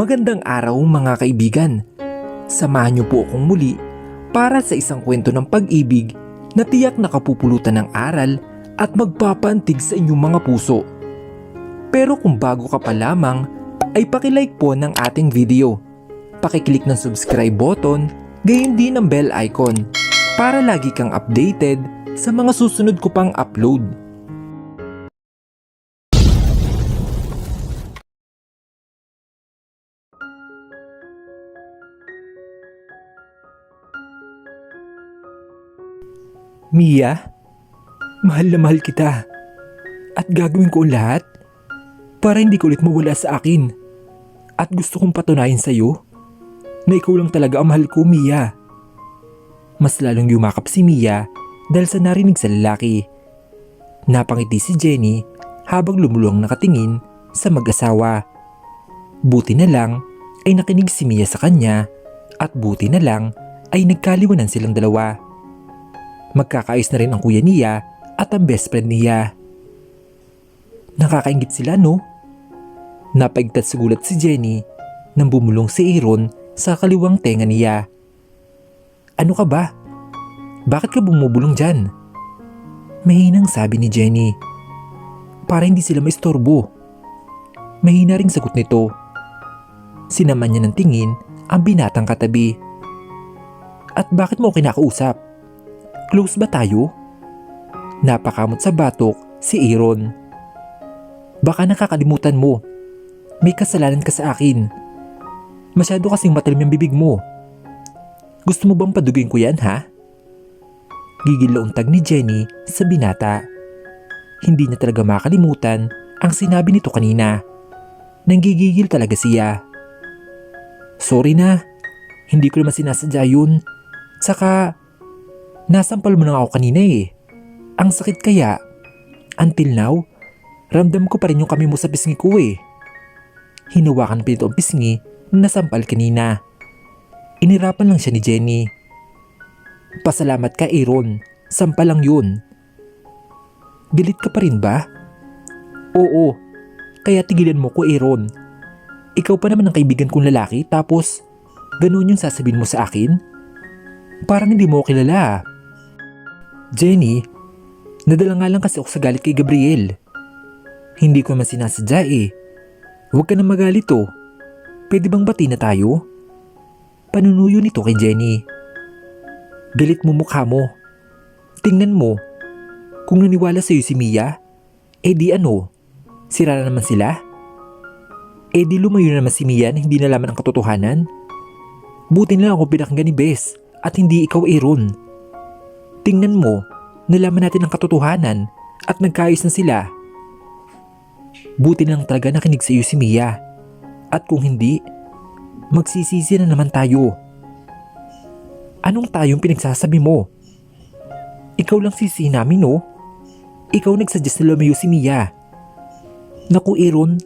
Magandang araw mga kaibigan. Samahan niyo po akong muli para sa isang kwento ng pag-ibig na tiyak nakapupulutan ng aral at magpapaantig sa inyong mga puso. Pero kung bago ka pa lamang, ay pakilike po ng ating video. Pakiclick ng subscribe button, gayon din ang bell icon para lagi kang updated sa mga susunod ko pang upload. Mia, mahal na mahal kita at gagawin ko ang lahat para hindi ka ulit mawala sa akin at gusto kong patunayan sa iyo na ikaw lang talaga ang mahal ko, Mia. Mas lalong yumakap si Mia dahil sa narinig sa lalaki. Napangiti si Jenny habang lumuluang nakatingin sa mag-asawa. Buti na lang ay nakinig si Mia sa kanya at buti na lang ay nagkaliwanan silang dalawa. Magkakaayos na rin ang kuya niya at ang best friend niya. Nakakaingit sila, no? Napaigtat sa gulat si Jenny nang bumulong si Aaron sa kaliwang tenga niya. Ano ka ba? Bakit ka bumubulong dyan? Mahinang sabi ni Jenny. Para hindi sila maistorbo. Mahina ring sagot nito. Sinaman niya ng tingin ang binatang katabi. At bakit mo kinakausap? Close ba tayo? Napakamot sa batok si Aaron. Baka nakakalimutan mo. May kasalanan ka sa akin. Masyado kasing matalim yung bibig mo. Gusto mo bang padugin ko yan, ha? Gigil na untag ni Jenny sa binata. Hindi niya talaga makalimutan ang sinabi nito kanina. Nanggigigil talaga siya. Sorry na. Hindi ko naman sinasadya yun. Saka nasampal mo na ako kanina eh. Ang sakit kaya. Until now, ramdam ko pa rin yung kamay mo sa pisngi ko eh. Hinawakan pa ito ang pisngi na nasampal kanina. Inirapan lang siya ni Jenny. Pasalamat ka, Aaron. Sampal lang yun. Galit ka pa rin ba? Oo. Kaya tigilan mo ko, Aaron. Ikaw pa naman ang kaibigan kong lalaki tapos ganun yung sasabihin mo sa akin? Parang hindi mo kilala. Jenny, nadala nga lang kasi ako sa galit kay Gabriel. Hindi ko naman sinasadya eh. Huwag ka na magalit oh. Pwede bang bati na tayo? Panunuyo nito kay Jenny. Galit mo mukha mo. Tingnan mo. Kung naniwala sa'yo si Mia, eh di ano? Sira na naman sila? Eh di lumayo na naman si Mia na hindi nalaman ang katotohanan? Buti na lang ako pinakinggan ni Bess at hindi ikaw, Aaron. Tingnan mo, nalaman natin ang katotohanan at nagkaayos na sila. Buti na lang talaga nakinig sa iyo si Mia. At kung hindi, magsisisi na naman tayo. Anong tayong pinagsasabi mo? Ikaw lang sisi namin, no? Ikaw nagsuggest na lumayo si Mia. Naku, Aaron,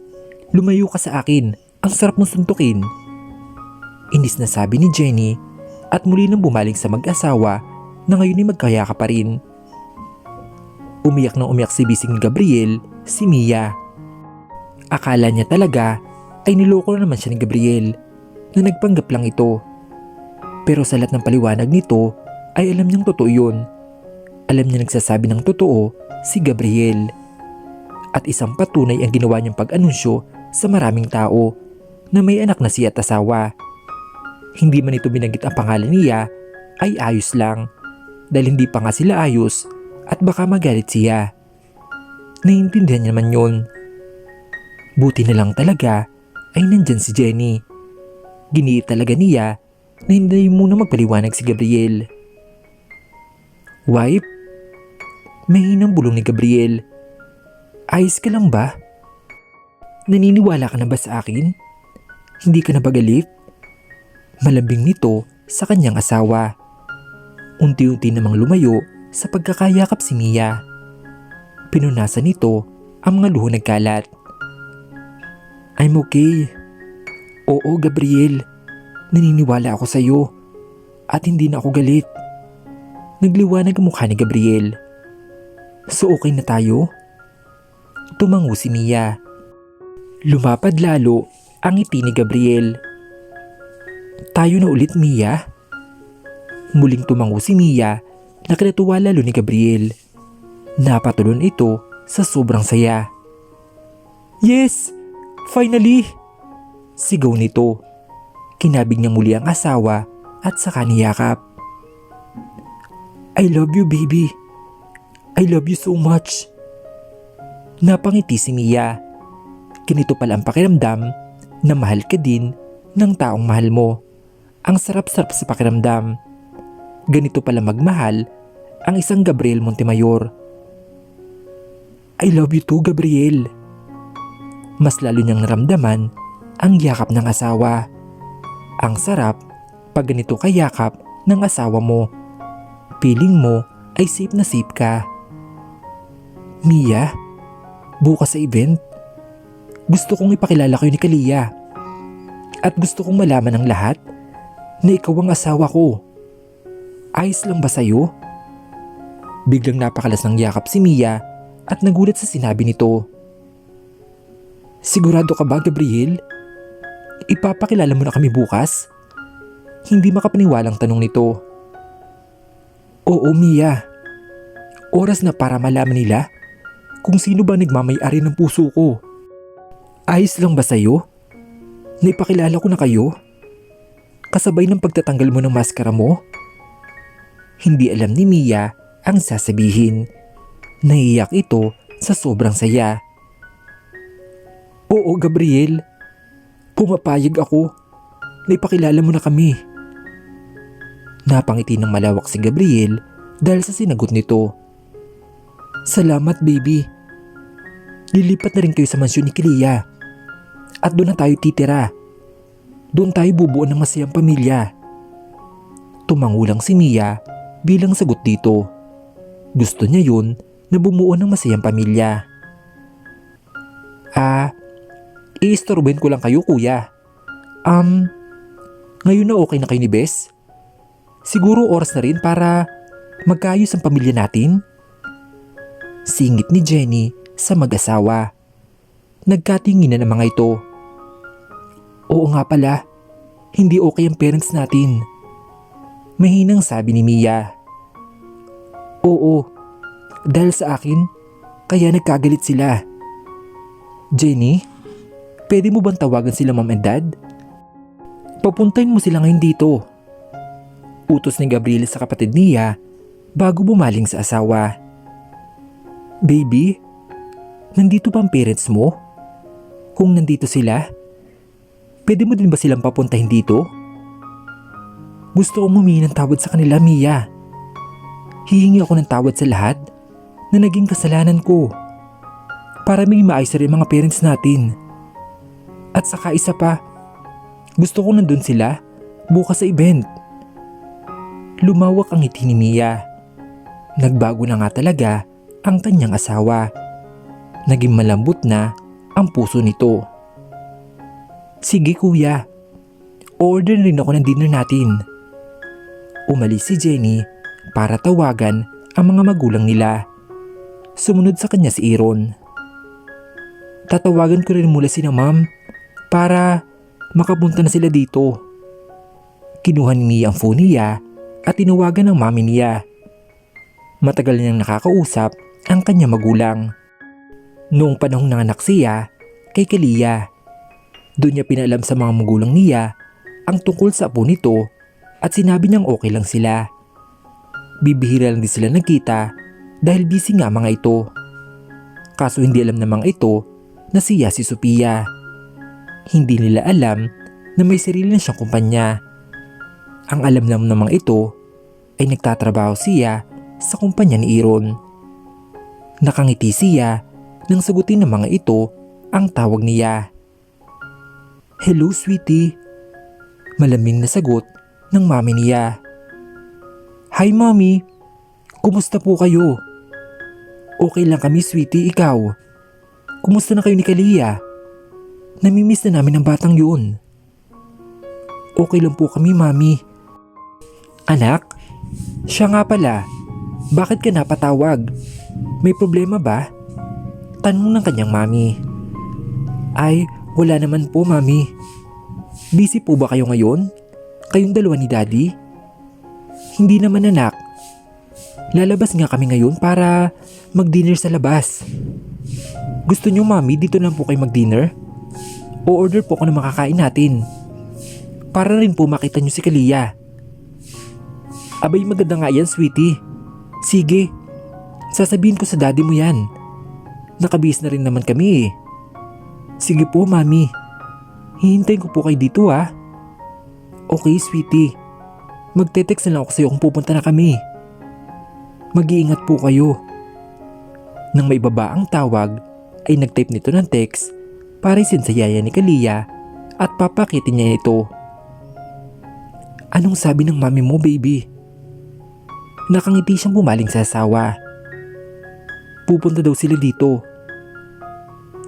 lumayo ka sa akin. Ang sarap mong suntukin. Inis na sabi ni Jenny at muli nang bumalik sa mag-asawa na ngayon ay magkaya ka pa rin. Umiyak na umiyak si bising ni Gabriel, si Mia. Akala niya talaga ay niloko na naman siya ni Gabriel na nagpanggap lang ito. Pero sa lahat ng paliwanag nito ay alam niyang totoo yun. Alam niya nagsasabi ng totoo si Gabriel. At isang patunay ang ginawa niyang pag-anunsyo sa maraming tao na may anak na siya at asawa. Hindi man ito binanggit ang pangalan niya ay ayos lang. Dahil hindi pa nga sila ayos at baka magalit siya. Naiintindihan niya naman yun. Buti na lang talaga ay nandyan si Jenny. Giniit talaga niya na hindi muna magpaliwanag si Gabriel. Wife? Mahinang bulong ni Gabriel. Ayos ka lang ba? Naniniwala ka na ba sa akin? Hindi ka na ba galit? Malambing nito sa kanyang asawa. Unti-unti namang lumayo sa pagkakayakap si Mia. Pinunasan nito ang mga luho nagkalat. I'm okay. Oo, Gabriel. Naniniwala ako sa iyo. At hindi na ako galit. Nagliwanag ang mukha ni Gabriel. So okay na tayo? Tumango si Mia. Lumapad lalo ang ngiti ni Gabriel. Tayo na ulit, Mia? Muling tumango si Mia na kinatuwa lalo ni Gabriel. Napatulon ito sa sobrang saya. Yes! Finally! Sigaw nito. Kinabig niya muli ang asawa at saka niyakap. I love you, baby. I love you so much. Napangiti si Mia. Ganito pala ang pakiramdam na mahal ka din ng taong mahal mo. Ang sarap-sarap sa pakiramdam. Ganito pala magmahal ang isang Gabriel Montemayor. I love you too, Gabriel. Mas lalo niyang naramdaman ang yakap ng asawa. Ang sarap pag ganito kayakap ng asawa mo. Feeling mo ay safe na safe ka. Mia, bukas sa event, gusto kong ipakilala kayo ni Kalia. At gusto kong malaman ng lahat na ikaw ang asawa ko. Ayos lang ba sa'yo? Biglang napakalas ng yakap si Mia at nagulat sa sinabi nito. Sigurado ka ba, Gabriel? Ipapakilala mo na kami bukas? Hindi makapaniwalang tanong nito. Oo, Mia. Oras na para malaman nila kung sino ba nagmamay-ari ng puso ko. Ayos lang ba sa'yo? Naipakilala ko na kayo? Kasabay ng pagtatanggal mo ng maskara mo? Hindi alam ni Mia ang sasabihin. Naiyak ito sa sobrang saya. Oo, Gabriel. Pumapayag ako. Naipakilala mo na kami. Napangiti ng malawak si Gabriel dahil sa sinagot nito. Salamat, baby. Lilipat na rin kayo sa mansyon ni Kalia. At doon na tayo titira. Doon tayo bubuo ng masayang pamilya. Tumangulang si Mia bilang sagot dito. Gusto niya yun na bumuo ng masayang pamilya. Iistorbohin ko lang kayo, kuya. Ngayon na okay na kayo ni Bes? Siguro oras na rin para magkaayos ang pamilya natin? Singit ni Jenny sa mag-asawa. Nagkatinginan ang mga ito. Oo nga pala, hindi okay ang parents natin. Mahinang sabi ni Mia. Oo, dahil sa akin, kaya nagkagalit sila. Jenny, pwede mo bang tawagan sila mom and dad? Papuntahin mo sila ngayon dito. Utos ni Gabriel sa kapatid niya bago bumaling sa asawa. Baby, nandito ba ang parents mo? Kung nandito sila, pwede mo din ba silang papuntahin dito? Gusto kong humingi ng tawad sa kanila, Mia. Hihingi ako ng tawad sa lahat na naging kasalanan ko para may maayos rin mga parents natin. At saka isa pa, gusto ko nandun sila bukas sa event. Lumawak ang ngiti ni Mia. Nagbago na nga talaga ang kanyang asawa. Naging malambot na ang puso nito. Sige kuya, order rin ako ng dinner natin. Umalis si Jenny para tawagan ang mga magulang nila. Sumunod sa kanya si Aaron. Tatawagan ko rin mula sina ma'am para makapunta na sila dito. Kinuha ni Mia ang phone niya at tinawagan ng mami niya. Matagal niyang nakakausap ang kanya magulang. Noong panahong nanganak siya kay Kalia, doon niya pinalam sa mga magulang niya ang tungkol sa apo nito at sinabi niyang okay lang sila. Bibihira lang din sila nagkita dahil busy nga mga ito. Kaso hindi alam ng mga ito na siya si Sophia. Hindi nila alam na may sarili na siyang kumpanya. Ang alam lang ng mga ito ay nagtatrabaho siya sa kumpanya ni Aaron. Nakangiti siya nang sagutin ng mga ito ang tawag niya. Hello, sweetie. Malamig na sagot ng mami niya. Hi, mommy. Kumusta po kayo? Okay lang kami, sweetie. Ikaw? Kumusta na kayo ni Kalia? Namimiss na namin ang batang yun. Okay lang po kami, mami. Anak, siya nga pala. Bakit ka napatawag? May problema ba? Tanong ng kanyang mami. Ay, Wala naman po, Mami. Busy po ba kayo ngayon? Kayong dalawa ni Daddy? Hindi naman anak. Lalabas nga kami ngayon para mag-dinner sa labas. Gusto niyo, Mami, dito lang po kayo mag-dinner? O order po ako ng makakain natin. Para rin po makita niyo si Kalia. Abay, maganda nga yan, sweetie. Sige, sasabihin ko sa daddy mo yan. Nakabihis na rin naman kami eh. Sige po, Mami. Hihintayin ko po kayo dito ah. Okay, sweetie. Magte-text na lang ako sa'yo kung pupunta na kami. Mag-iingat po kayo. Nang maibaba ang tawag, ay nag-type nito ng text para isin sa yaya ni Kalia at papakitin niya ito. Anong sabi ng mami mo, baby? Nakangiti siyang bumaling sa asawa. Pupunta daw sila dito.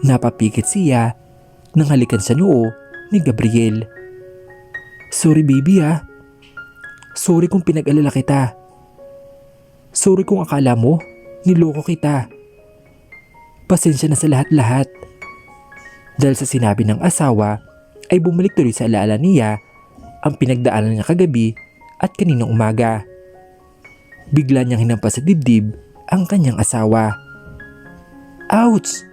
Napapikit siya nang halikan sa noo ni Gabriel. Sorry baby ah. Sorry kung pinag-alala kita. Sorry kung akala mo niloko kita. Pasensya na sa lahat-lahat. Dahil sa sinabi ng asawa ay bumalik tuloy sa alaala niya ang pinagdaanan niya kagabi at kaninang umaga. Bigla niyang hinampas sa dibdib ang kanyang asawa. Ouch!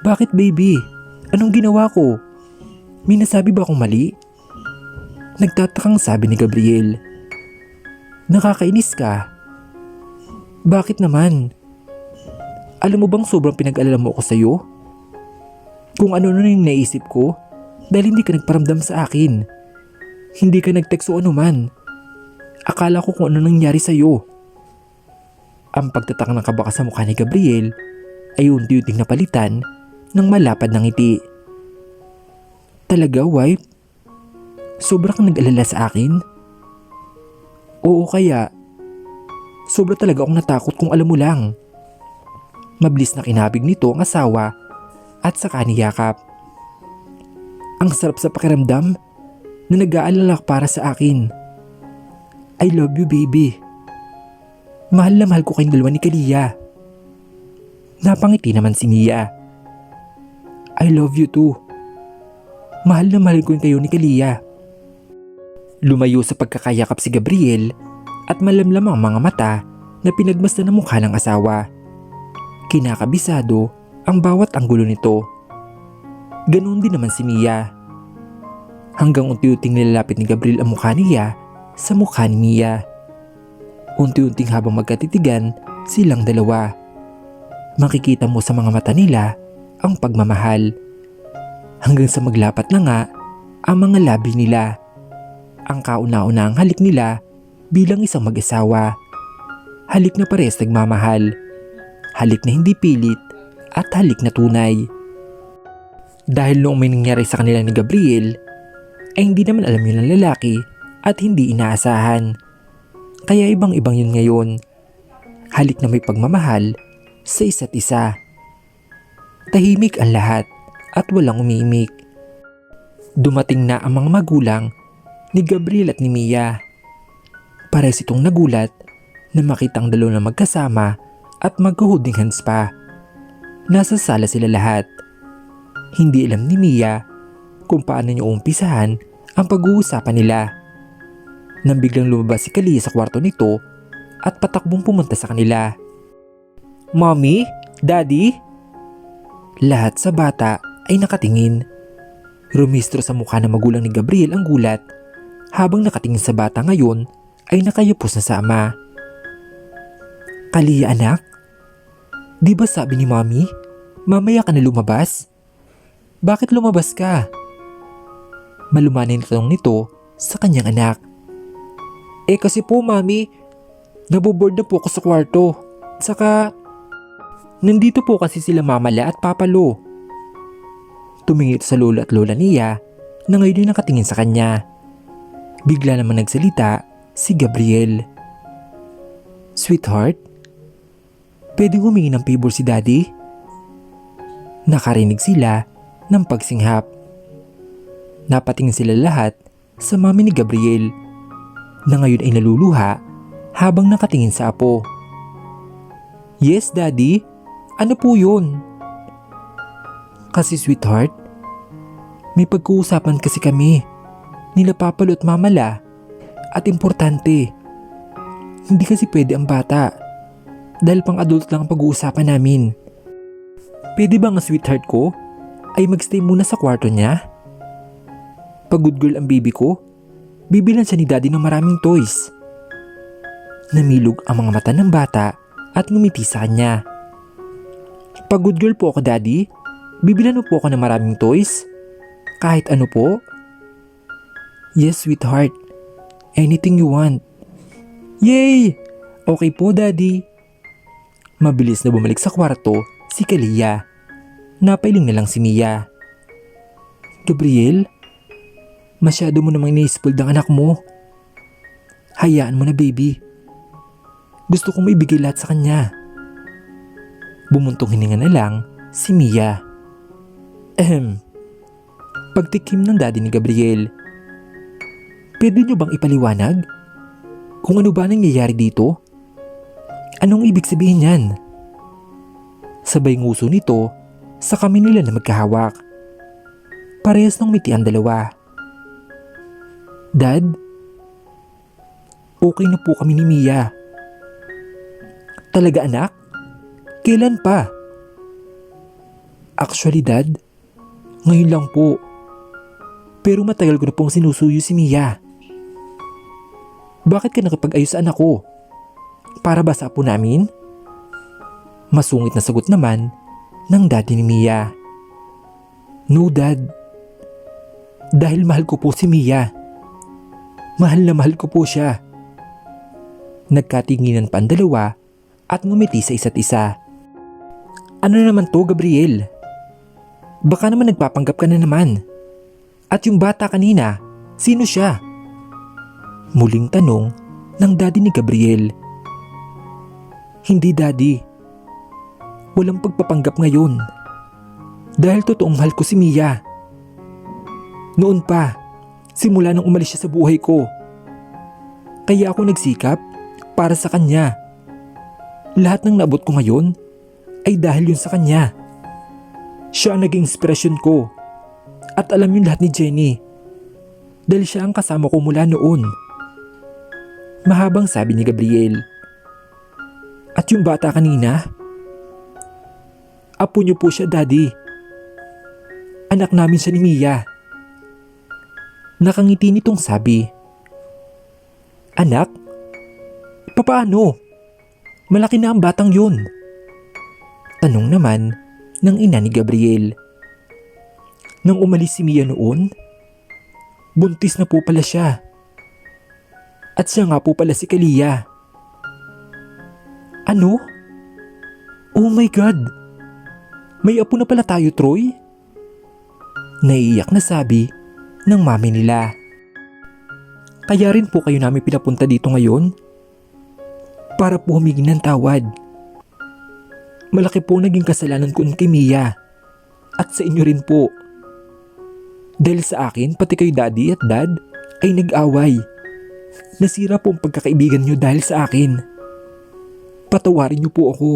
Bakit baby? Anong ginawa ko? May nasabi ba akong mali? Nagtatakang sabi ni Gabriel. Nakakainis ka. Bakit naman? Alam mo bang sobrang pinag-alala mo ako sa'yo? Kung ano na yung naisip ko dahil hindi ka nagparamdam sa akin. Hindi ka nag-text o anuman. Akala ko kung ano nangyari sa'yo. Ang pagtataka ng kaba sa mukha ni Gabriel ay unti-unting napalitan ng malapad na ngiti. Talaga, wife? Sobra kang nag-alala sa akin? Oo kaya. Sobra talaga akong natakot kung alam mo lang. Mabilis na kinabig nito ang asawa at saka niyakap. Ang sarap sa pakiramdam na nag-aalala para sa akin. I love you, baby. Mahal na mahal ko kayong dalawa ni Kalia. Napangiti naman si Mia. I love you too. Mahal na mahal ko kayo ni Kalia. Lumayo sa pagkakayakap si Gabriel at malamlam ang mga mata na pinagmasdan ng mukha ng asawa. Kinakabisado ang bawat anggulo nito. Ganoon din naman si Mia. Hanggang unti-unting nilalapit ni Gabriel ang mukha niya sa mukha ni Mia. Unti-unting habang magkatitigan silang dalawa. Makikita mo sa mga mata nila ang pagmamahal. Hanggang sa maglapat na nga ang mga labi nila. Ang kauna-una ang halik nila bilang isang mag-asawa. Halik na parehas nagmamahal. Halik na hindi pilit at halik na tunay. Dahil noong may nangyari sa kanila ni Gabriel, ay hindi naman alam yun ng lalaki at hindi inaasahan. Kaya ibang-ibang yun ngayon. Halik na may pagmamahal sa isa't isa. Tahimik ang lahat at walang umiimik. Dumating na ang mga magulang ni Gabriel at ni Mia. Parehas itong nagulat na makita ang dalawa na magkasama at magho-holding hands pa. Nasa sala sila lahat. Hindi alam ni Mia kung paano niya umpisahan ang pag-uusapan nila. Nang biglang lumabas si Kalia sa kwarto nito at patakbong pumunta sa kanila. Mommy? Daddy? Lahat sa bata ay nakatingin. Rumistro sa mukha ng magulang ni Gabriel ang gulat habang nakatingin sa bata ngayon ay nakayupos na sa ama. Kalia anak? Di ba sabi ni Mommy, mamaya ka na lumabas? Bakit lumabas ka? Malumanay na tanong nito sa kanyang anak. Kasi po Mommy, naboboard na po ako sa kwarto. Saka, nandito po kasi sila Mamala at Papalo. Tumingin ito sa lolo at lola niya na ngayon ay nakatingin sa kanya. Bigla naman nagsalita si Gabriel. Sweetheart, pwedeng humingi ng favor si Daddy? Nakarinig sila ng pagsinghap. Napatingin sila lahat sa mami ni Gabriel na ngayon ay naluluha habang nakatingin sa apo. Yes, Daddy. Ano po yun? Kasi sweetheart, May pag-uusapan kasi kami nila Papalo at Mamala at importante. Hindi kasi pwede ang bata dahil pang adult lang ang pag-uusapan namin. Pwede ba ang sweetheart ko ay magstay muna sa kwarto niya? Pag good girl ang baby ko, bibilan siya ni daddy ng maraming toys. Namilog ang mga mata ng bata at ngumiti sa kanya. Pag good girl po ako daddy, bibilan mo po ako ng maraming toys? Kahit ano po? Yes sweetheart, anything you want. Yay! Okay po daddy. Mabilis na bumalik sa kwarto si Kalia. Napailing na lang si Mia. Gabriel, masyado mo namang iniispoiled ang anak mo. Hayaan mo na baby. Gusto kong maibigay lahat sa kanya. Bumuntong hininga na lang si Mia. Pagtikim ng daddy ni Gabriel. Pwede niyo bang ipaliwanag kung ano ba nangyayari dito? Anong ibig sabihin yan? Sabay nguso nito sa kamay nila na magkahawak. Parehas ng ngiti ang dalawa. Dad, okay na po kami ni Mia. Talaga anak? Kailan pa? Actually dad, ngayon lang po. Pero matagal ko na pong sinusuyo si Mia. Bakit ka nakapag-ayos sa anak ko? Para ba sa apo namin? Masungit na sagot naman ng daddy ni Mia. No dad. Dahil mahal ko po si Mia. Mahal na mahal ko po siya. Nagkatinginan pa ang dalawa at ngumiti sa isa't isa. Ano naman to Gabriel? Baka naman nagpapanggap ka na naman. At yung bata kanina, sino siya? Muling tanong ng daddy ni Gabriel. Hindi daddy. Walang pagpapanggap ngayon. Dahil totoong mahal ko si Mia. Noon pa, simula nang umalis siya sa buhay ko. Kaya ako nagsikap para sa kanya. Lahat ng naabot ko ngayon ay dahil yun sa kanya. Siya ang naging inspirasyon ko. At alam yun lahat ni Jenny. Dahil siya ang kasama ko mula noon. Mahabang sabi ni Gabriel. At yung bata kanina? Apo niyo po siya daddy. Anak namin siya ni Mia. Nakangiti nitong sabi. Anak? Papaano? Malaki na ang batang yun. Tanong naman ng ina ni Gabriel. Nang umalis si Mia noon, buntis na po pala siya. At siya nga po pala si Kalia. Ano? Oh my God! May apo na pala tayo, Troy? Naiiyak na sabi ng mami nila. Kaya rin po kayo namin pinapunta dito ngayon para po humingi ng tawad. Malaki po naging kasalanan ko kay Mia at sa inyo rin po. Dahil sa akin, pati kayo daddy at dad ay nag-away. Nasira po ang pagkakaibigan nyo dahil sa akin. Patawarin nyo po ako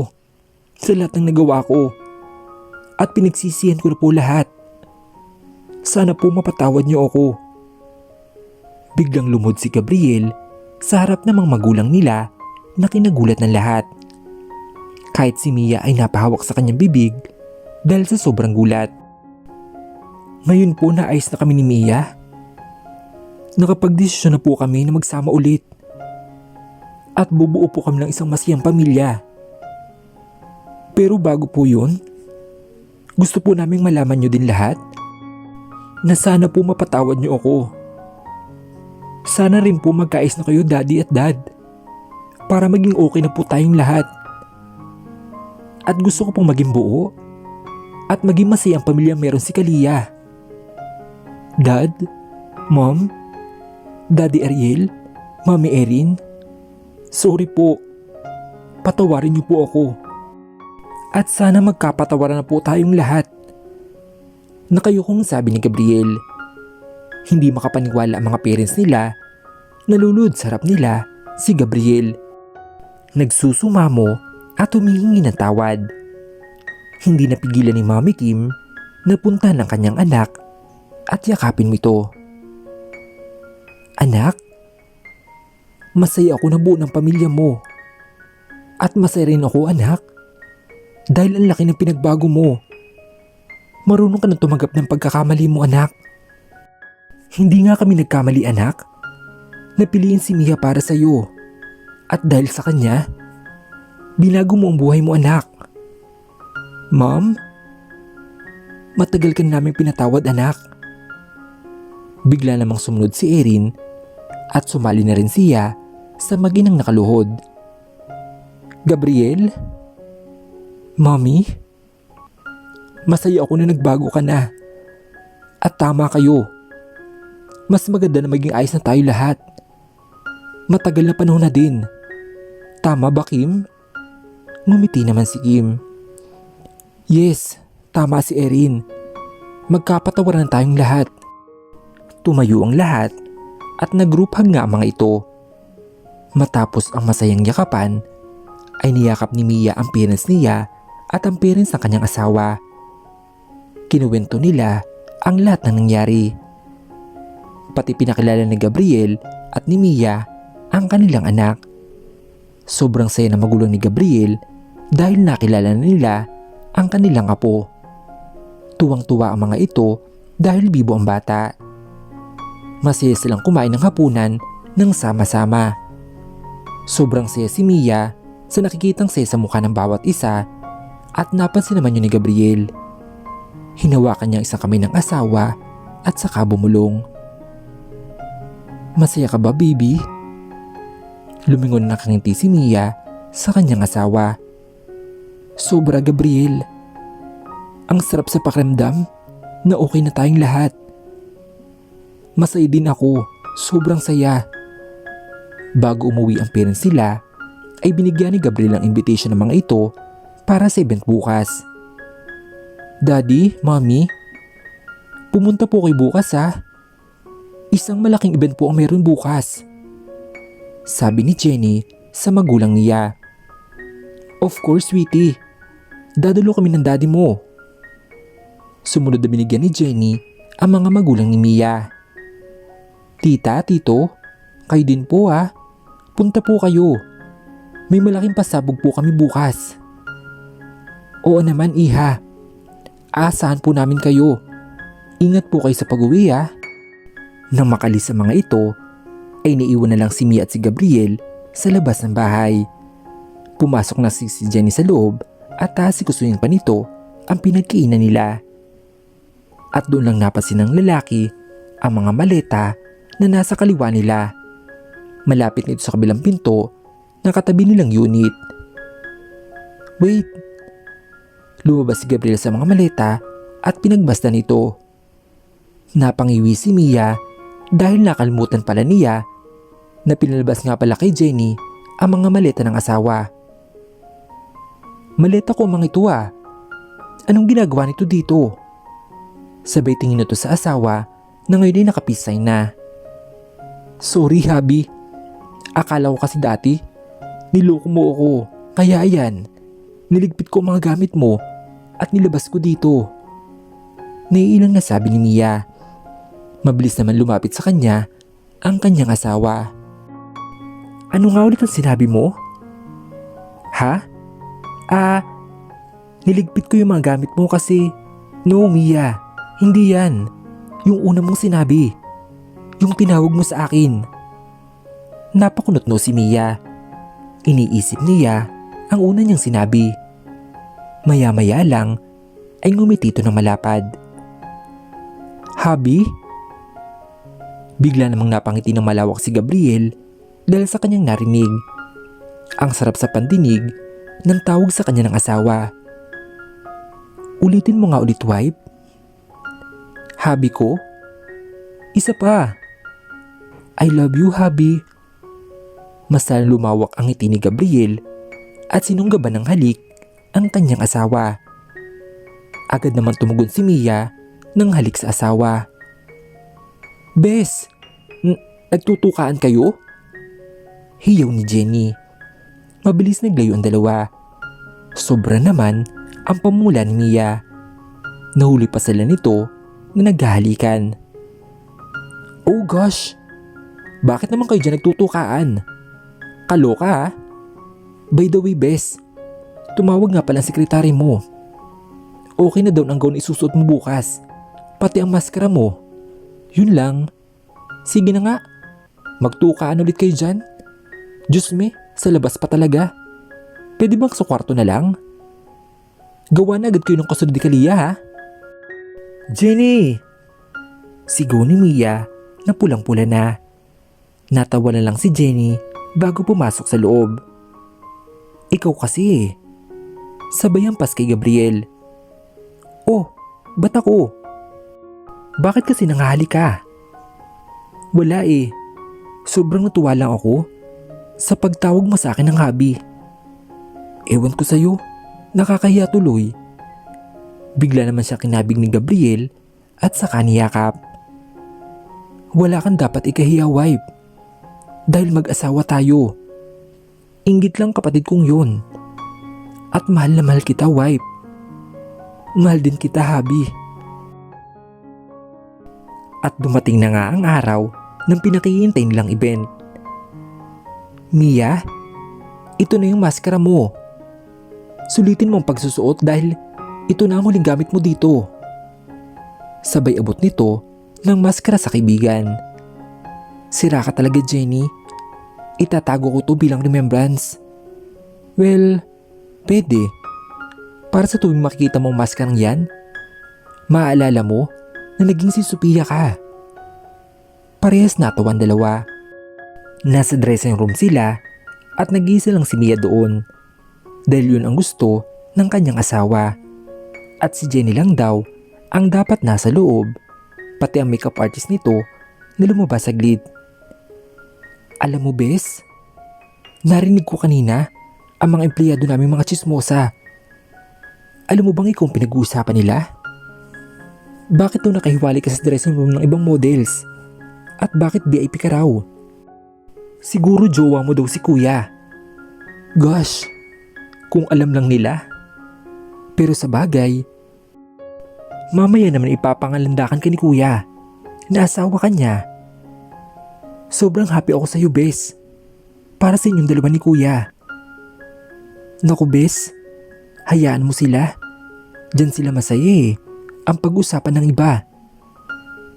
sa lahat ng nagawa ko at pinagsisihan ko na po lahat. Sana po mapatawad nyo ako. Biglang lumod si Gabriel sa harap ng mga magulang nila na kinagulat ng lahat. Kahit si Mia ay napahawak sa kanyang bibig dahil sa sobrang gulat. Ngayon po naayos na kami ni Mia. Nakapagdesisyon na po kami na magsama ulit. At bubuo po kami ng isang masayang pamilya. Pero bago po yun, gusto po naming malaman nyo din lahat na sana po mapatawad nyo ako. Sana rin po magkaayos na kayo daddy at dad para maging okay na po tayong lahat. At gusto ko pong maging buo at maging masayang pamilya meron si Kalia. Dad, Mom, Daddy Ariel, Mami Erin, sorry po. Patawarin niyo po ako. At sana magkapatawaran na po tayong lahat. Nakayukong sabi ni Gabriel. Hindi makapaniwala ang mga parents nila. Nalulod sa harap nila si Gabriel. Nagsusumamo at humihingi ng tawad. Hindi napigilan ni Mami Kim na punta ng kanyang anak at yakapin mo ito. Anak, masaya ako na buo ng pamilya mo. At masaya rin ako, anak, dahil ang laki ng pinagbago mo. Marunong ka na tumanggap ng pagkakamali mo, anak. Hindi nga kami nagkamali, anak. Napiliin si Mia para sa iyo. At dahil sa kanya, binago mo ang buhay mo, anak. Mom, matagal ka na namin pinatawad, anak. Bigla namang sumunod si Erin at sumali na rin siya sa maginang nakaluhod. Gabriel? Mommy? Masaya ako na nagbago ka na. At tama kayo. Mas maganda na maging ayos na tayo lahat. Matagal na panahon na din. Tama ba, Kim? Ngumiti naman si Kim. Yes, tama si Erin. Magkapatawaran tayong lahat. Tumayo ang lahat at nag-group hug nga ang mga ito. Matapos ang masayang yakapan, ay niyakap ni Mia ang parents niya at ang parents ng kanyang asawa. Kinuwento nila ang lahat ng nangyari. Pati pinakilala ni Gabriel at ni Mia ang kanilang anak. Sobrang saya na magulang ni Gabriel dahil nakilala na nila ang kanilang apo. Tuwang-tuwa ang mga ito dahil bibo ang bata. Masaya silang kumain ng hapunan ng sama-sama. Sobrang saya si Mia sa nakikitang saya sa mukha ng bawat isa at napansin naman yun ni Gabriel. Hinawakan niya isang kamay ng asawa at saka bumulong. Masaya ka ba, baby? Lumingon na nakangiti si Mia sa kanyang asawa. Sobra, Gabriel. Ang sarap sa pakiramdam na okay na tayong lahat. Masaya din ako, sobrang saya. Bago umuwi ang parents sila, ay binigyan ni Gabriel ang invitation ng mga ito para sa event bukas. Daddy, Mommy, pumunta po kayo bukas ha. Isang malaking event po ang meron bukas. Sabi ni Jenny sa magulang niya. Of course, sweetie. Dadalo kami ng daddy mo. Sumunod na binigyan ni Jenny ang mga magulang ni Mia. Tita, tito, kayo din po ha. Punta po kayo. May malaking pasabog po kami bukas. Oo naman, iha. Aasahan po namin kayo. Ingat po kayo sa pag-uwi ha. Nang makalis ang mga ito, ay naiwan na lang si Mia at si Gabriel sa labas ng bahay. Pumasok na si Jenny sa loob at asikasuhin pa nito ang pinagkainan nila. At doon lang napansin ng lalaki ang mga maleta na nasa kaliwa nila. Malapit nito sa kabilang pinto na katabi nilang unit. Wait! Lumabas si Gabriel sa mga maleta at pinagbasta nito. Napangiwi si Mia dahil nakalimutan pala niya na pinalabas nga pala kay Jenny ang mga maleta ng asawa. Maleta ko ang mga ito ah. Anong ginagawa nito dito? Sabay tingin nito sa asawa na ngayon ay nakapisay na. Sorry, Habi. Akala ko kasi dati, niloko mo ako. Kaya ayan, niligpit ko ang mga gamit mo at nilabas ko dito. Naiilang na sabi ni Mia. Mabilis naman lumapit sa kanya ang kanyang asawa. Ano nga ulit ang sinabi mo? Ha? Niligpit ko yung mga gamit mo kasi... No, Mia. Hindi yan. Yung una mong sinabi. Yung tinawag mo sa akin. Napakunot-no si Mia. Iniisip niya ang una niyang sinabi. Maya-maya lang ay ngumiti ito ng malapad. Habi? Bigla namang napangiti ng malawak si Gabriel dahil sa kanyang narinig. Ang sarap sa pandinig ng tawag sa kanya ng asawa. Ulitin mo nga ulit, wife. Habi ko? Isa pa. I love you, Habi. Mas lumawak ang ngiti ni Gabriel at sinunggaban ng halik ang kanyang asawa. Agad naman tumugon si Mia ng halik sa asawa. Bes, nagtutukaan kayo? Hiyaw ni Jenny. Mabilis naglayo ang dalawa. Sobra naman ang pamula ni Mia. Nahuli pa sila nito na naghahalikan. Oh gosh! Bakit naman kayo dyan nagtutukaan? Kaloka ha? By the way bes, tumawag nga pala ang sekretary mo. Okay na daw ang gown isusuot mo bukas. Pati ang maskara mo. Yun lang. Sige na nga. Magtukaan ulit kayo dyan. Diyos me, sa labas pa talaga. Pwede bang sa kwarto na lang? Gawa na agad kayo ng kasunod ni Kalia ha? Jenny! Sigaw ni Mia na pulang-pula na. Natawa na lang si Jenny bago pumasok sa loob. Ikaw kasi eh. Sabay ang pas kay Gabriel. Oh, ba't ako? Bakit kasi nanghahali ka? Wala eh. Sobrang natuwa lang ako sa pagtawag mo sa akin ng habi. Ewan ko sa'yo, nakakahiya tuloy. Bigla naman siya kinabig ni Gabriel at saka niyakap. Wala kang dapat ikahiya, wife. Dahil mag-asawa tayo. Inggit lang kapatid kong yun. At mahal na mahal kita, wife. Mahal din kita, habi. At dumating na nga ang araw ng pinakihintay nilang event. Mia, ito na yung maskara mo. Sulitin mo ang pagsusuot dahil ito na ang huling gamit mo dito. Sabay abot nito ng maskara sa kaibigan. Sira ka talaga, Jenny. Itatago ko to bilang remembrance. Well, pwede. Para sa tuwing makikita mo ang maskarang yan, maaalala mo na naging si Sophia ka. Parehas natawa ang dalawa. Nasa dressing room sila at nag-iisa lang si Mia doon. Dahil yun ang gusto ng kanyang asawa. At si Jenny lang daw ang dapat nasa loob. Pati ang makeup artist nito na lumabas saglit. Alam mo bes, narinig ko kanina ang mga empleyado namin mga chismosa. Alam mo bang ikaw ang pinag-uusapan nila? Bakit daw nakahiwalay ka sa dressing room ng ibang models? At bakit VIP ka raw? Siguro jowa mo daw si kuya. Gosh, kung alam lang nila. Pero sa bagay, mamaya naman ipapangalandakan ka ni kuya na asawa ka niya. Sobrang happy ako sa iyo, bes. Para sa inyong dalawa ni kuya. Naku, bes. Hayaan mo sila. Diyan sila masaya eh. Ang pag-usapan ng iba.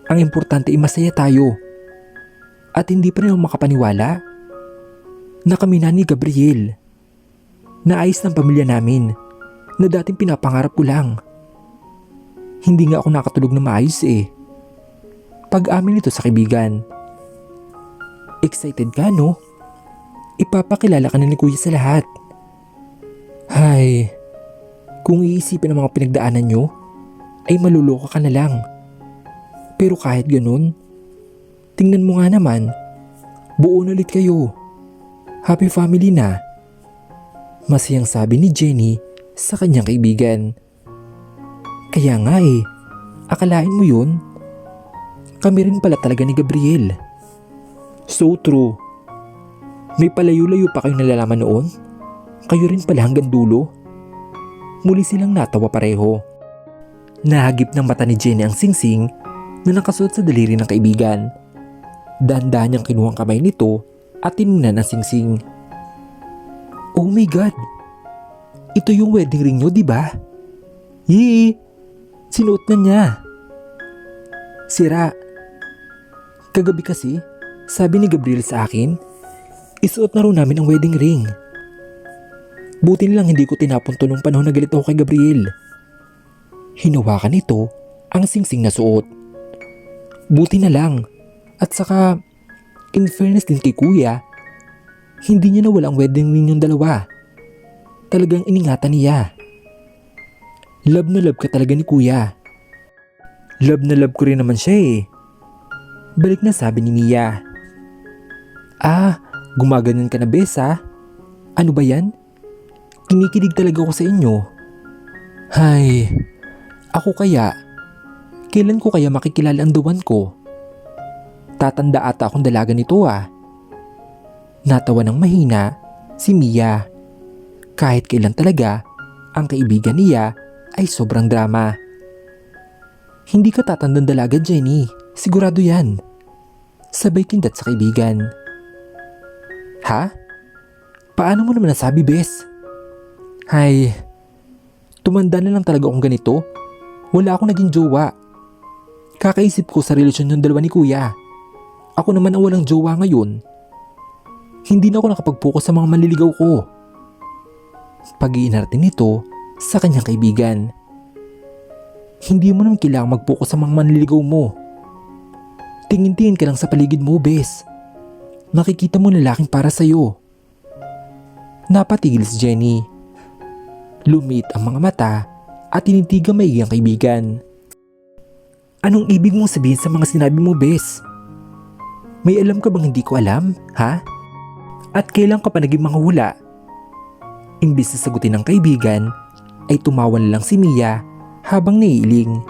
Ang importante ay masaya tayo. At hindi pa rin ako makapaniwala na kami na ni Gabriel. Naayos ng pamilya namin na dating pinapangarap ko lang. Hindi nga ako nakatulog na maayos eh. Pag-amin nito sa kaibigan. Excited ka, no? Ipapakilala ka na ni kuya sa lahat. Hay, kung iisipin ang mga pinagdaanan nyo, ay maluluka ka na lang. Pero kahit ganun, tingnan mo nga naman, buo na ulit kayo. Happy family na. Masayang sabi ni Jenny sa kanyang kaibigan. Kaya nga eh, akalain mo yun? Kami rin pala talaga ni Gabriel. So true. May palayo-layo pa kayong nalalaman noon? Kayo rin pala hanggang dulo? Muli silang natawa pareho. Nahagip ng mata ni Jenny ang singsing na nakasuot sa daliri ng kaibigan. Dahan-dahan niyang kinuha ang kamay nito at tiningnan ang singsing. Oh my God! Ito yung wedding ring niyo, di ba? Yee! Sinuot na niya. Sira. Kagabi kasi, sabi ni Gabriel sa akin, isuot na rin namin ang wedding ring. Buti nilang hindi ko tinapon to nung panahon na galit ako kay Gabriel. Hinawakan nito ang singsing na suot. Buti na lang. At saka, in fairness din kay kuya, hindi niya nawala ang wedding ring yung dalawa. Talagang iningatan niya. Love na love ka talaga ni kuya. Love na love ko rin naman siya eh. Balik na sabi ni Mia. Ah, gumaganyan ka na bes ha? Ano ba yan? Kinikilig talaga ako sa inyo. Hay, ako kaya, kailan ko kaya makikilala ang duwan ko? Tatanda ata akong dalaga nito ah. Natawa ng mahina si Mia. Kahit kailan talaga, ang kaibigan niya ay sobrang drama. Hindi ka tatandang dalaga, Jenny. Sigurado yan. Sabay kindat sa kaibigan. Ha? Paano mo naman nasabi, Bes? Hay, tumanda na lang talaga akong ganito. Wala akong naging jowa. Kakaisip ko sa relasyon ng dalawa ni Kuya. Ako naman ang walang jowa ngayon. Hindi na ako nakapag-focus sa mga manliligaw ko. Pag-iinarte nito sa kanyang kaibigan. Hindi mo naman kailangang mag-focus sa mga manliligaw mo. Tingin-tingin ka lang sa paligid mo, Bes. Makikita mo lalaking para sa'yo. Napatigil si Jenny. Lumit ang mga mata at tinitigang maigi ang kaibigan. Anong ibig mong sabihin sa mga sinabi mo, Bes? May alam ka bang hindi ko alam, ha? At kailan ka pa naging manghula? Imbis na sagutin ng kaibigan, ay tumawa na lang si Mia habang naiiling.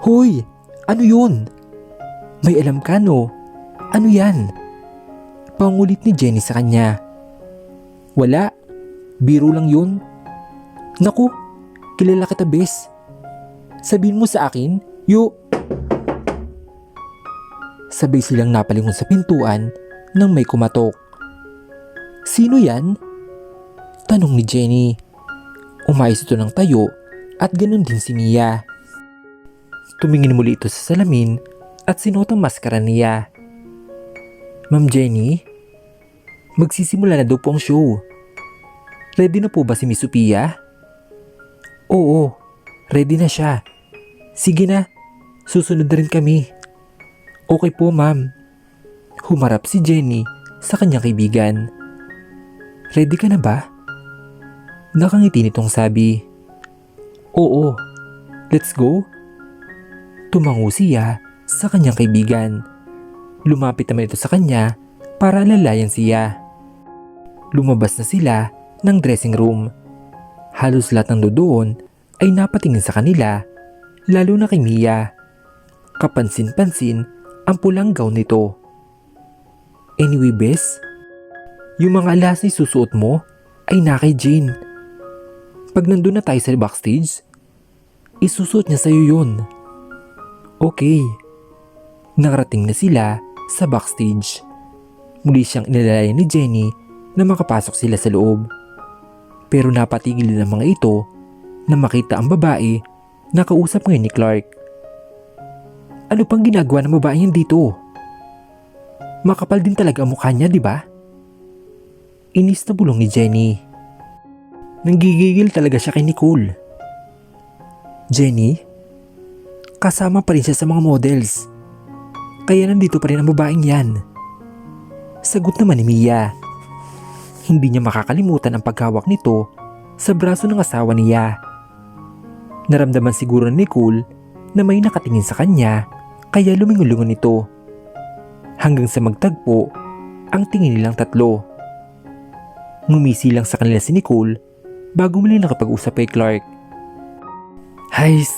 Hoy! Ano yun? May alam ka, no? Ano yan? Pangulit ni Jenny sa kanya. Wala. Biro lang yun. Naku, kilala kita, Bes. Sabihin mo sa akin, Sabay silang napalingon sa pintuan nang may kumatok. Sino yan? Tanong ni Jenny. Umayos ito ng tayo at ganun din si Mia. Tumingin muli ito sa salamin at sinuot ang maskara niya. Ma'am Jenny, magsisimula na daw po ang show. Ready na po ba si Miss Sophia? Oo, ready na siya. Sige na, susunod na rin kami. Okay po, ma'am. Humarap si Jenny sa kanyang kaibigan. Ready ka na ba? Nakangiti nitong sabi. Oo, let's go. Tumango siya sa kanyang kaibigan. Lumapit naman ito sa kanya para lalayan siya. Lumabas na sila ng dressing room. Halos lahat ng doon ay napatingin sa kanila, lalo na kay Mia. Kapansin-pansin ang pulang gown nito. Anyway, Bes, yung mga alas na susuot mo ay na kay Jane. Pag nandun na tayo sa backstage, isusuot niya sa'yo yun. Okay. Nakarating na sila sa backstage. Muli siyang inalalayan ni Jenny na makapasok sila sa loob. Pero napatigil din ang mga ito na makita ang babae na kausap ngayon ni Clark. Ano pang ginagawa ng babae yan dito? Makapal din talaga ang mukha niya, di ba? Inis na bulong ni Jenny. Nanggigigil talaga siya kay Nicole. Jenny, kasama pa rin siya sa mga models. Kaya nandito pa rin ang babaeng yan. Sagot naman ni Mia. Hindi niya makakalimutan ang paghawak nito sa braso ng asawa niya. Naramdaman siguro ni Nicole na may nakatingin sa kanya kaya lumingon-lungon ito. Hanggang sa magtagpo ang tingin nilang tatlo. Ngumisi lang sa kanila si Nicole bago muli nakapag-usap kay Clark. Hays,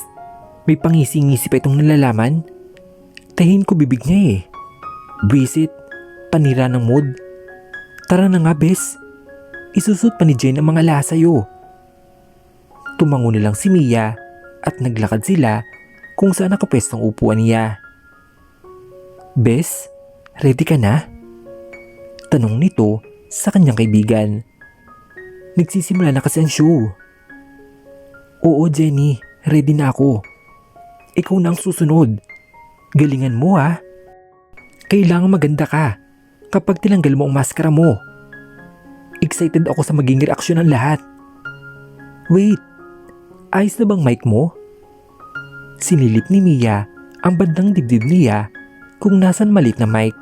may pangisi-ngisi pa itong nalalaman. Tahin ko bibig niya eh. Visit, panira ng mood. Tara na nga, Bes. Isusot pa ni Jane ang mga alas sa'yo. Tumango na lang si Mia at naglakad sila kung saan nakapwestong upuan niya. Bes, ready ka na? Tanong nito sa kanyang kaibigan. Nagsisimula na kasi ang show. Oo, Jenny, ready na ako. Ikaw na ang susunod. Galingan mo ha. Kailangan maganda ka kapag tinanggal mo ang maskara mo. Excited ako sa maging reaksyon ng lahat. Wait, ayos na bang mic mo? Sinilip ni Mia ang bandang dibdib niya kung nasan maliit na mic.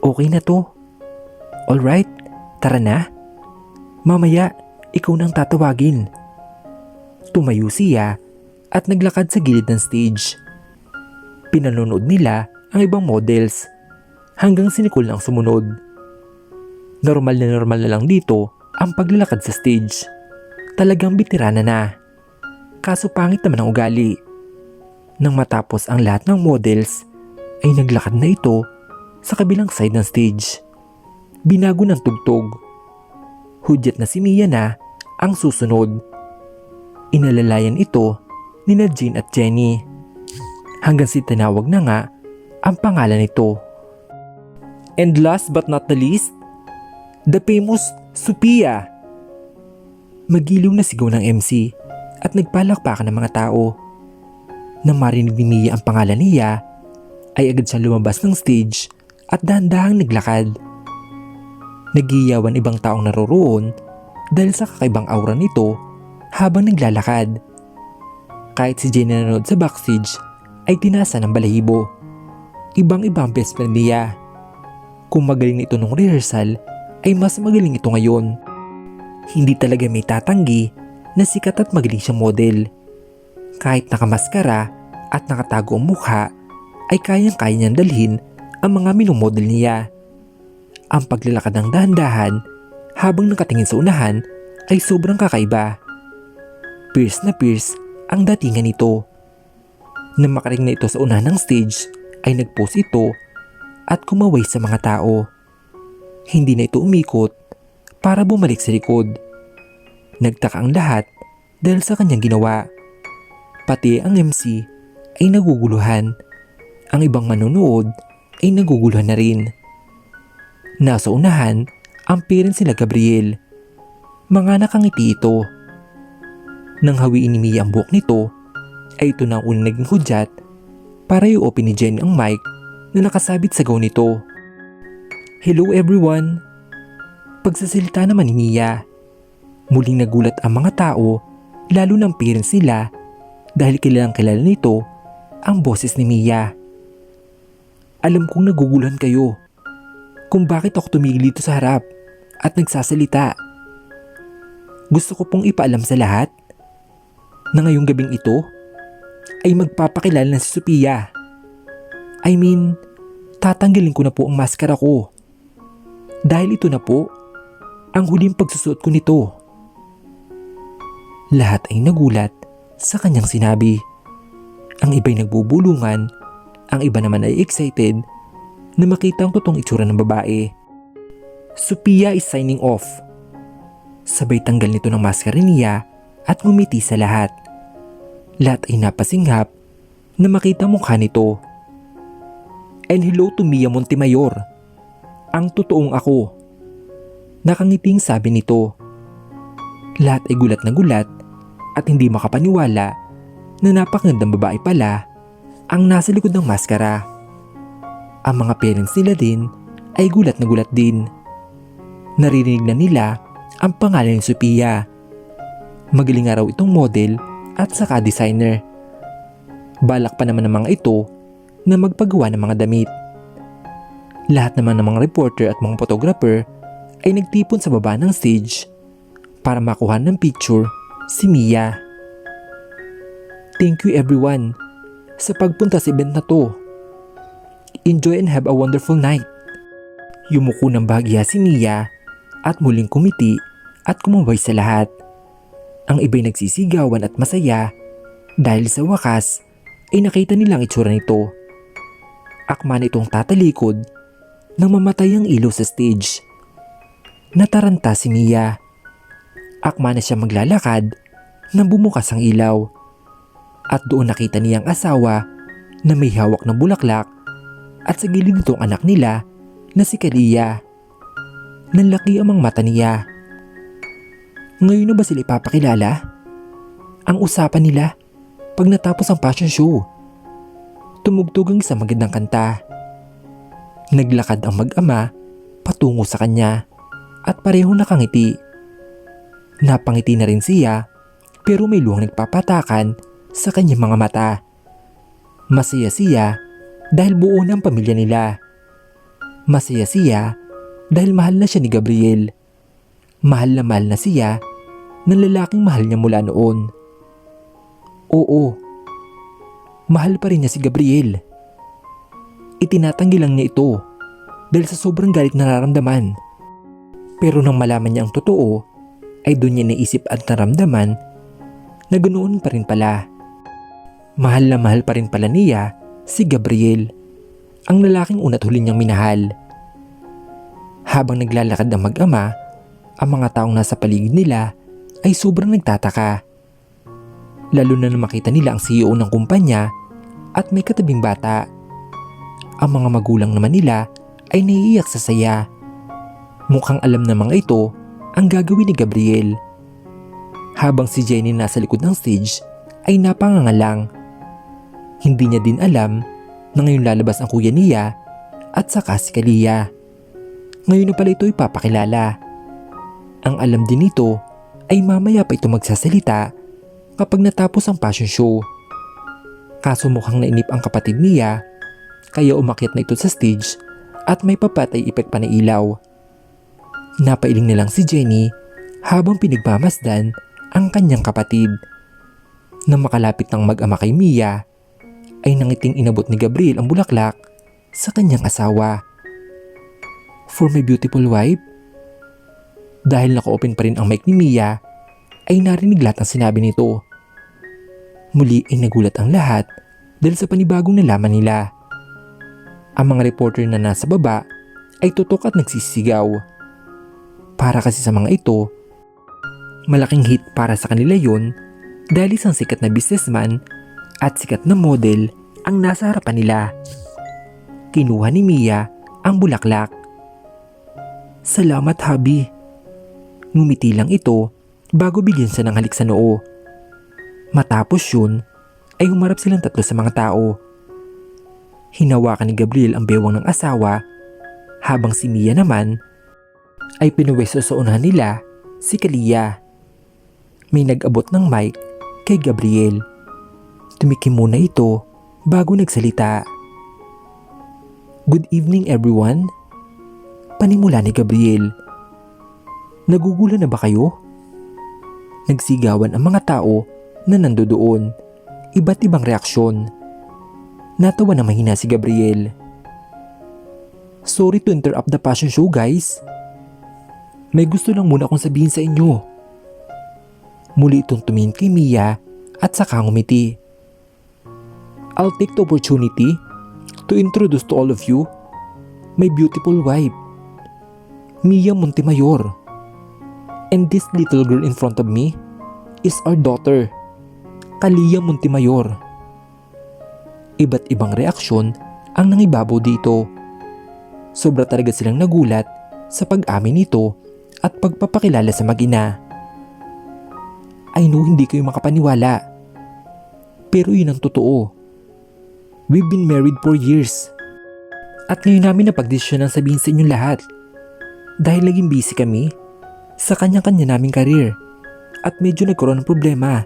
Okay na to. Alright, tara na. Mamaya, ikaw nang tatawagin. Tumayo siya at naglakad sa gilid ng stage. Pinanonood nila ang ibang models hanggang si Nicole ang sumunod. Normal na lang dito ang paglalakad sa stage. Talagang bitirana na. Kaso pangit naman ang ugali. Nang matapos ang lahat ng models, ay naglakad na ito sa kabilang side ng stage. Binago ng tugtog. Hudyat na si Mia na ang susunod. Inalalayan ito nina Jane at Jenny. Hanggang si tinawag na nga ang pangalan nito. And last but not the least, the famous Sophia. Magiliw na sigaw ng MC at nagpalakpakan ng mga tao. Nang marinig ni Mia ang pangalan niya, ay agad siyang lumabas ng stage at dahan-dahang naglakad. Nagiyawan ibang taong naroroon dahil sa kakaibang aura nito habang naglalakad. Kahit si Jenny na nanood sa backstage ay tinasa ng balahibo. Ibang-ibang best friend niya. Kung magaling ito nung rehearsal ay mas magaling ito ngayon. Hindi talaga may tatanggi na sikat at magaling siyang model. Kahit nakamaskara at nakatago ang mukha ay kayang-kaya niyang dalhin ang mga minumodel niya. Ang paglalakad ng dahan-dahan habang nakatingin sa unahan ay sobrang kakaiba. Fierce na fierce ang datingan nito. Nang makarating na ito sa unahan ng stage ay nagpose ito at kumaway sa mga tao. Hindi na ito umikot para bumalik sa likod. Nagtaka ang lahat dahil sa kanyang ginawa. Pati ang MC ay naguguluhan. Ang ibang manonood ay naguguluhan na rin. Nasa unahan ang parents sila Gabriel. Mga nakangiti ito. Nang hawiin ni Mia ang buhok nito, ay ito na ang unang naging hudyat para i-open ni Jenny ang mic na nakasabit sa gown nito. Hello everyone! Pagsasalita naman ni Mia. Muling nagulat ang mga tao, lalo ng parents nila, dahil kilalang kilala nito ang boses ni Mia. Alam kong naguguluhan kayo kung bakit ako tumigil dito sa harap at nagsasalita. Gusto ko pong ipaalam sa lahat na ngayong gabing ito ay magpapakilala na si Sophia. I mean, tatanggalin ko na po ang maskara ko. Dahil ito na po ang huling pagsusuot ko nito. Lahat ay nagulat sa kanyang sinabi. Ang iba'y nagbubulungan, ang iba naman ay excited na makita ang totoong itsura ng babae. Sophia is signing off. Sabay tanggal nito ng maskara niya at ngumiti sa lahat. Lahat ay napasinghap na makita mukha nito. And hello to Mia Montemayor, ang totoong ako. Nakangiting sabi nito. Lahat ay gulat na gulat at hindi makapaniwala na napakagandang babae pala ang nasa likod ng maskara. Ang mga parents nila din ay gulat na gulat din. Naririnig na nila ang pangalan ni Sophia. Magaling nga raw itong model at saka designer. Balak pa naman ng mga ito na magpagawa ng mga damit. Lahat naman ng mga reporter at mga photographer ay nagtipon sa baba ng stage para makuha ng picture si Mia. Thank you everyone sa pagpunta sa event na to. Enjoy and have a wonderful night. Yumuko ng bahagya si Mia at muling kumiti at kumaway sa lahat. Ang iba'y nagsisigawan at masaya dahil sa wakas ay nakita nilang itsura nito. Akma na itong tatalikod nang mamatay ang ilaw sa stage. Nataranta si Mia. Akma na siya maglalakad nang bumukas ang ilaw. At doon nakita niyang asawa na may hawak na bulaklak at sa gilid nitong anak nila na si Kalia. Nanlaki ang mga mata niya. Ngayon na ba sila ipapakilala? Ang usapan nila pag natapos ang fashion show. Tumugtog ang isang magandang kanta. Naglakad ang mag-ama patungo sa kanya at parehong nakangiti. Napangiti na rin siya pero may luwang nagpapatakan sa kanyang mga mata. Masaya siya dahil buo na ang pamilya nila. Masaya siya dahil mahal na siya ni Gabriel. Mahal na siya ng lalaking mahal niya mula noon. Oo, mahal pa rin niya si Gabriel. Itinatanggi lang niya ito dahil sa sobrang galit na nararamdaman. Pero nang malaman niya ang totoo, ay doon niya naisip at naramdaman na ganoon pa rin pala. Mahal na mahal pa rin pala niya si Gabriel, ang lalaking una't huli niyang minahal. Habang naglalakad ang mag-ama, ang mga taong nasa paligid nila ay sobrang nagtataka. lalo na nang makita nila ang CEO ng kumpanya at may katabing bata. Ang mga magulang naman nila ay naiiyak sa saya. Mukhang alam ng mga ito ang gagawin ni Gabriel. Habang si Jenny nasa likod ng stage ay napangangalang. Hindi niya din alam na ngayon lalabas ang kuya niya at saka si Kalia. Ngayon na pala ito ipapakilala. Ang alam din nito ay mamaya pa ito magsasalita kapag natapos ang fashion show. Kaso mukhang nainip ang kapatid niya kaya umakyat na ito sa stage at may papatay effect pa na ilaw. Napailing na lang si Jenny habang pinagmamasdan ang kanyang kapatid. Nang makalapit ng mag-ama kay Mia, ay nangiting inabot ni Gabriel ang bulaklak sa kanyang asawa. For my beautiful wife? Dahil naka-open pa rin ang mic ni Mia, ay narinig lahat ang sinabi nito. Muli ay nagulat ang lahat dahil sa panibagong nalaman nila. Ang mga reporter na nasa baba ay tutok at nagsisigaw. Para kasi sa mga ito, malaking hit para sa kanila yon dahil isang sikat na businessman at sikat na model ang nasa harapan nila. Kinuha ni Mia ang bulaklak. Salamat, Habi. Ngumiti lang ito bago bigyan siya ng halik sa noo. Matapos yun, ay humarap silang tatlo sa mga tao. Hinawakan ni Gabriel ang bewang ng asawa habang si Mia naman ay pinuwesto sa unahan nila si Kalia. May nag-abot ng mic kay Gabriel. Tumikim muna ito bago nagsalita. Good evening everyone. Panimula ni Gabriel. Nagugulan na ba kayo? Nagsigawan ang mga tao na nandoon. Iba't ibang reaksyon. Natawa na mahina si Gabriel. Sorry to interrupt the fashion show, guys. May gusto lang muna akong sabihin sa inyo. Muli itong tumingin kay Mia at saka ngumiti. I'll take the opportunity to introduce to all of you my beautiful wife, Mia Montemayor. And this little girl in front of me is our daughter, Kalia Montemayor. Iba't ibang reaksyon ang nangibabaw dito. Sobra talaga silang nagulat sa pag-amin nito at pagpapakilala sa mag-ina. I know hindi kayo makapaniwala, pero yun ang totoo. We've been married for years. At ngayon namin napagdesisyon ang sabihin sa inyong lahat. Dahil naging busy kami sa kanya-kanya naming karir at medyo nagkaroon ng problema.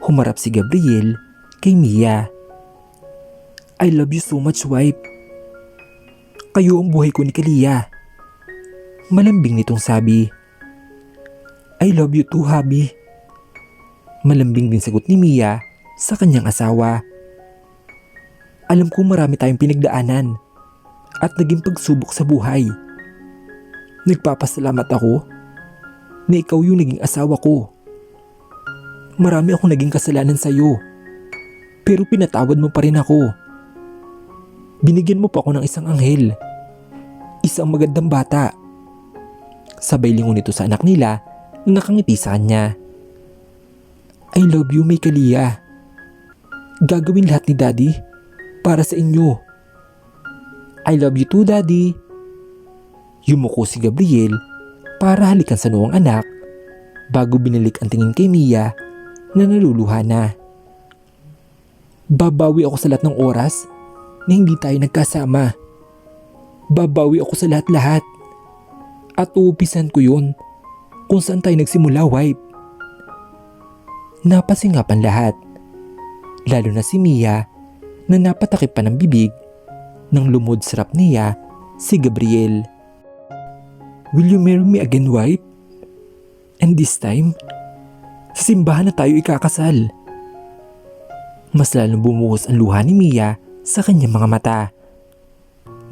Humarap si Gabriel kay Mia. I love you so much, wife. Kayo ang buhay ko ni Kalia. Malambing nitong sabi. I love you too, Habi. Malambing din sagot ni Mia sa kanyang asawa. Alam ko marami tayong pinagdaanan at naging pagsubok sa buhay. Nagpapasalamat ako na ikaw yung naging asawa ko. Marami akong naging kasalanan sa iyo, pero pinatawad mo pa rin ako. Binigyan mo pa ako ng isang anghel, isang magandang bata. Sabay lingon nito sa anak nila na nakangiti sa kanya. I love you, May Kalia. Gagawin lahat ni Daddy para sa inyo. I love you too, Daddy. Yumuko si Gabriel para halikan sa noong anak bago binalik ang tingin kay Mia na naluluha na. Babawi ako sa lahat ng oras na hindi tayo nagkasama. Babawi ako sa lahat-lahat. At uupisan ko yun kung saan tayo nagsimula, wife. Napasingapan lahat, lalo na si Mia na napatakip pa ng bibig nang lumod sa rap niya si Gabriel. Will you marry me again, wife? And this time, sa simbahan na tayo ikakasal. Mas lalong bumuhos ang luha ni Mia sa kanyang mga mata.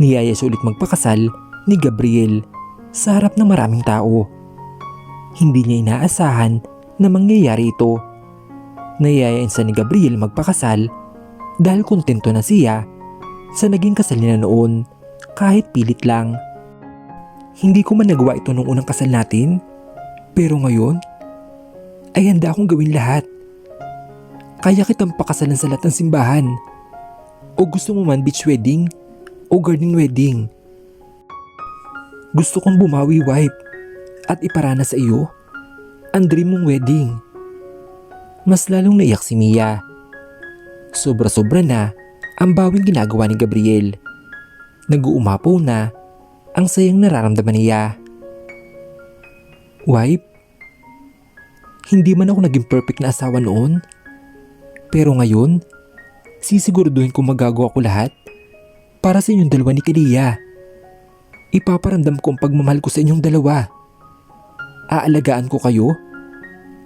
Niyaya siya ulit magpakasal ni Gabriel sa harap ng maraming tao. Hindi niya inaasahan na mangyayari ito. Nayayain siya ni Gabriel magpakasal dahil kontento na siya sa naging kasal niya noon kahit pilit lang. Hindi ko man nagawa ito nung unang kasal natin, pero ngayon ay handa akong gawin lahat Kaya kitang pakasalan sa lahat ng simbahan. O gusto mo man beach wedding o garden wedding. Gusto kong bumawi, wife, at iparana sa iyo ang dream mong wedding. Mas lalong naiyak si Mia. Sobra-sobra na ang bawing ginagawa ni Gabriel. Nag-uumapaw na ang sayang nararamdaman niya. Wife, hindi man ako naging perfect na asawa noon. Pero ngayon, sisiguraduhin kong magagawa ko lahat para sa inyong dalawa ni Kalia. Ipaparamdam ko ang pagmamahal ko sa inyong dalawa. Aalagaan ko kayo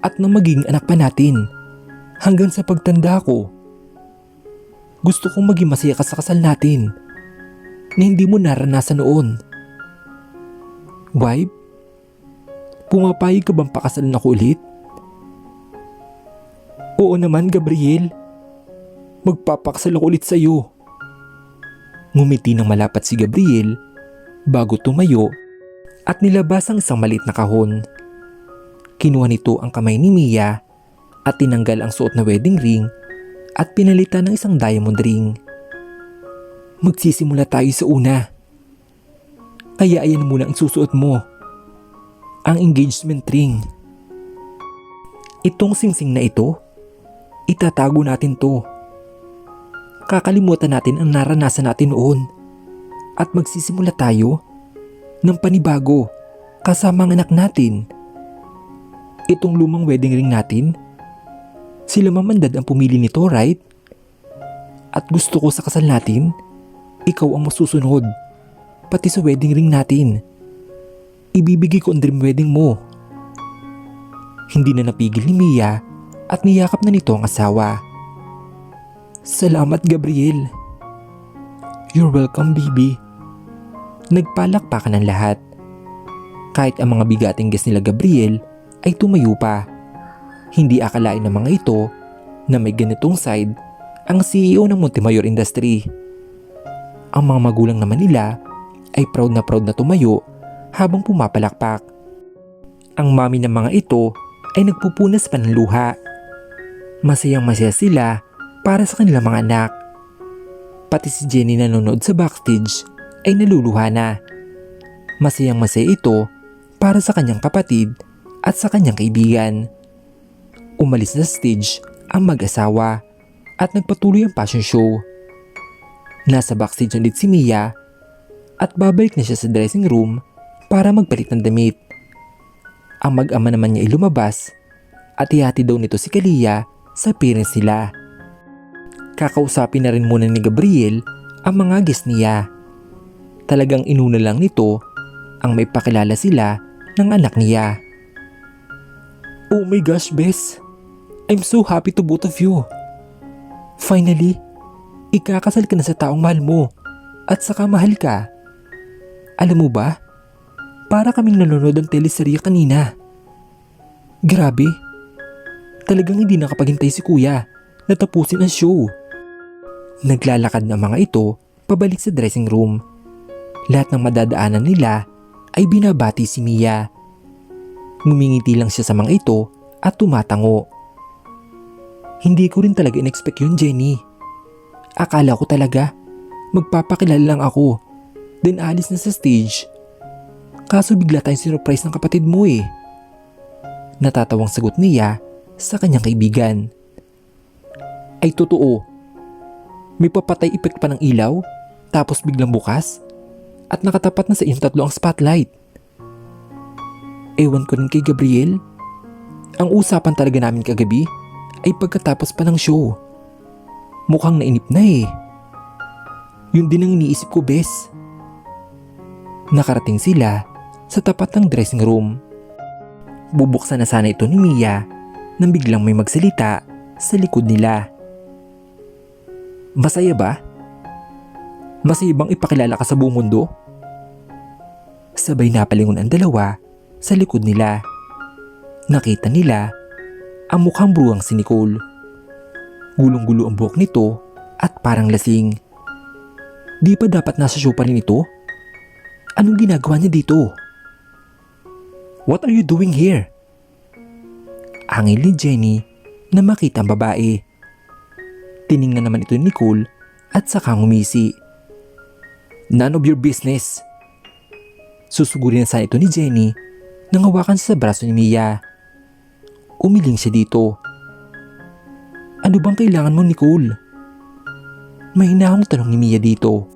at nang magiging anak pa natin hanggang sa pagtanda ko. Gusto kong maging masaya ka sa kasal natin na hindi mo naranasan noon. Wife, pumapayag ka bang pakasalan ako ulit? Oo naman, Gabriel. Magpapakasal ako ulit sa iyo. Ngumiti ng malapat si Gabriel bago tumayo at nilabas ang isang maliit na kahon. Kinuha nito ang kamay ni Mia at tinanggal ang suot na wedding ring at pinalitan ng isang diamond ring. Magsisimula tayo sa una. Kaya ayan muna ang susuot mo. Ang engagement ring. Itong singsing na ito, itatago natin to. Kakalimutan natin ang naranasan natin noon at magsisimula tayo ng panibago kasama ang anak natin. Itong lumang wedding ring natin, sila mamandad ang pumili nito, right? At gusto ko sa kasal natin, ikaw ang masusunod, pati sa wedding ring natin. Ibibigay ko ang dream wedding mo. Hindi na napigil ni Mia at niyakap na nito ang asawa. Salamat, Gabriel. You're welcome, baby. Nagpalakpakan ng lahat. Kahit ang mga bigating guest nila Gabriel ay tumayo pa. Hindi akalain ng mga ito na may ganitong side ang CEO ng Montemayor Industry. Ang mga magulang naman nila ay proud na tumayo habang pumapalakpak. Ang mami ng mga ito ay nagpupunas pa ng luha. Masayang masaya sila para sa kanilang mga anak. Pati si Jenny na nanonood sa backstage ay naluluha na. Masayang masaya ito para sa kanyang kapatid at sa kanyang kaibigan. Umalis na sa stage ang mag-asawa at nagpatuloy ang fashion show. Nasa backstage ulit si Mia at babalik na siya sa dressing room para magpalit ng damit. Ang mag-ama naman niya ay lumabas at ihati daw nito si Kalia sa parents nila. Kakausapin na rin muna ni Gabriel ang mga guest niya. Talagang inuna lang nito ang may pakilala sila ng anak niya. Oh my gosh, Bes! I'm so happy to both of you. Finally, ikakasal ka na sa taong mahal mo at saka mahal ka. Alam mo ba, para kaming nanonood ng teleserye kanina. Grabe, talagang hindi nakapaghintay si kuya na tapusin ang show. Naglalakad na mga ito pabalik sa dressing room. Lahat ng madadaanan nila ay binabati si Mia. Ngumingiti lang siya sa mga ito at tumatango. Hindi ko rin talaga in-expect yun, Jenny. Akala ko talaga magpapakilala lang ako, then alis na sa stage. Kaso bigla tayong sinurprise ng kapatid mo eh. Natatawang sagot niya sa kanyang kaibigan. Ay totoo, may papatay effect pa ng ilaw tapos biglang bukas at nakatapat na sa iyong tatlo ang spotlight. Ewan ko rin kay Gabriel. Ang usapan talaga namin kagabi ay pagkatapos pa ng show. Mukhang nainip na eh. Yun din ang iniisip ko, Bes. Nakarating sila sa tapat ng dressing room. Bubuksan na sana ito ni Mia nang biglang may magsalita sa likod nila. Masaya ba? Masaya bang ipakilala ka sa buong mundo? Sabay napalingon ang dalawa sa likod nila. Nakita nila ang mukhang bruwang si Nicole. Gulong-gulo ang buhok nito at parang lasing. Di pa dapat nasa show pa rin ito? Anong ginagawa niya dito? What are you doing here? Angil ni Jenny na makita ang babae. Tiningnan naman ito ni Nicole at saka ngumisi. None of your business. Susugurin na sana ito ni Jenny nang hawakan siya sa braso ni Mia. Umiling siya dito. Ano bang kailangan mo, Nicole? Mahinahong tanong ni Mia dito.